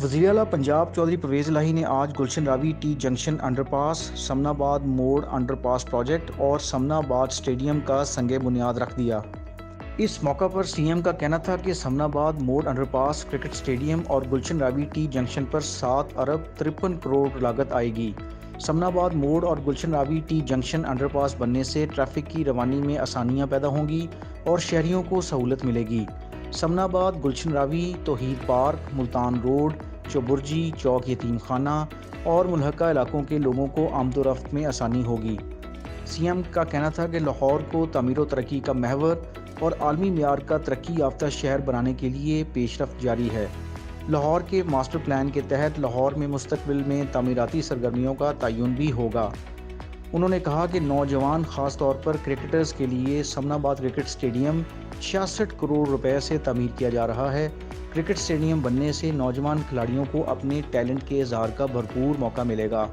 وزیر اعلیٰ پنجاب چودھری پرویز الہی نے آج گلشن راوی ٹی جنکشن انڈر پاس، سمنا آباد موڑ انڈر پاس پروجیکٹ اور سمنا آباد اسٹیڈیم کا سنگ بنیاد رکھ دیا۔ اس موقع پر سی ایم کا کہنا تھا کہ سمنا آباد موڑ انڈر پاس کرکٹ اسٹیڈیم اور گلشن راوی ٹی جنکشن پر 7 ارب 53 کروڑ لاگت آئے گی۔ سمنا آباد موڑ اور گلشن راوی ٹی جنکشن انڈر پاس بننے سے ٹریفک کی روانی میں آسانیاں پیدا ہوں گی اور شہریوں کو سہولت ملے گی۔ سمنا آباد، گلشن راوی، توحید پارک، ملتان روڈ، چوبرجی چوک یتیم خانہ اور ملحقہ علاقوں کے لوگوں کو آمد و رفت میں آسانی ہوگی۔ سی ایم کا کہنا تھا کہ لاہور کو تعمیر و ترقی کا محور اور عالمی معیار کا ترقی یافتہ شہر بنانے کے لیے پیش رفت جاری ہے۔ لاہور کے ماسٹر پلان کے تحت لاہور میں مستقبل میں تعمیراتی سرگرمیوں کا تعین بھی ہوگا۔ انہوں نے کہا کہ نوجوان خاص طور پر کرکٹرز کے لیے سمنا آباد کرکٹ اسٹیڈیم 66 کروڑ روپے سے تعمیر کیا جا رہا ہے۔ کرکٹ اسٹیڈیم بننے سے نوجوان کھلاڑیوں کو اپنے ٹیلنٹ کے اظہار کا بھرپور موقع ملے گا۔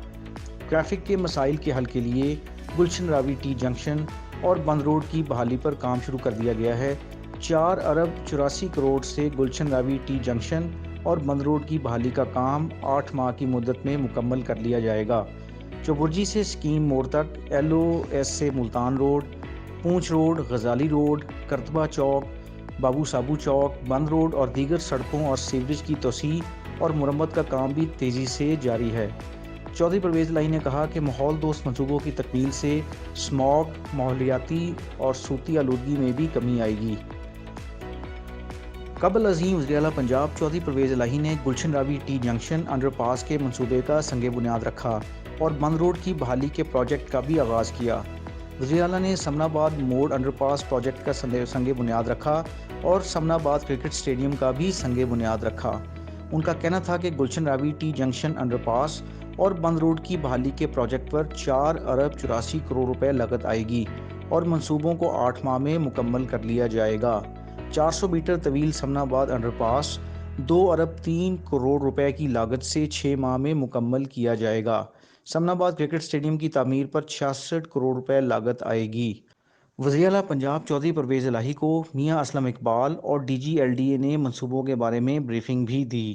ٹریفک کے مسائل کے حل کے لیے گلشن راوی ٹی جنکشن اور بند روڈ کی بحالی پر کام شروع کر دیا گیا ہے۔ 4 ارب 84 کروڑ سے گلشن راوی ٹی جنکشن اور بند روڈ کی بحالی کا کام 8 ماہ کی مدت میں مکمل کر لیا جائے گا۔ چوبرجی سے سکیم موڑ تک، ایل او ایس سے ملتان روڈ، پونچھ روڈ، غزالی روڈ، کرتبہ چوک، بابو سابو چوک، بند روڈ اور دیگر سڑکوں اور سیوریج کی توسیع اور مرمت کا کام بھی تیزی سے جاری ہے۔ چودھری پرویز الہی نے کہا کہ ماحول دوست منصوبوں کی تکمیل سے اسموگ، ماحولیاتی اور صوتی آلودگی میں بھی کمی آئے گی۔ قبل ازیں وزیر اعلیٰ پنجاب چودھری پرویز الہی نے گلشن راوی ٹی جنکشن انڈر پاس کے منصوبے کا سنگ بنیاد رکھا اور بند روڈ کی بحالی کے پروجیکٹ کا بھی آغاز کیا۔ وزیر اعلیٰ نے سمنا آباد موڑ انڈر پاس پروجیکٹ کا سنگ بنیاد رکھا اور سمنا آباد کرکٹ اسٹیڈیم کا بھی سنگ بنیاد رکھا۔ ان کا کہنا تھا کہ گلشن راوی ٹی جنکشن انڈر پاس اور بند روڈ کی بحالی کے پروجیکٹ پر 4 ارب 84 کروڑ روپے لاگت آئے گی اور منصوبوں کو 8 ماہ میں مکمل کر لیا جائے گا۔ 400 میٹر طویل سمنا آباد انڈر پاس 2 ارب 3 کروڑ روپے کی لاگت سے 6 ماہ میں مکمل کیا جائے گا۔ سمنا آباد کرکٹ اسٹیڈیم کی تعمیر پر 66 کروڑ روپے لاگت آئے گی۔ وزیر اعلیٰ پنجاب چودھری پرویز الہی کو میاں اسلم اقبال اور D G L D A نے منصوبوں کے بارے میں بریفنگ بھی دی۔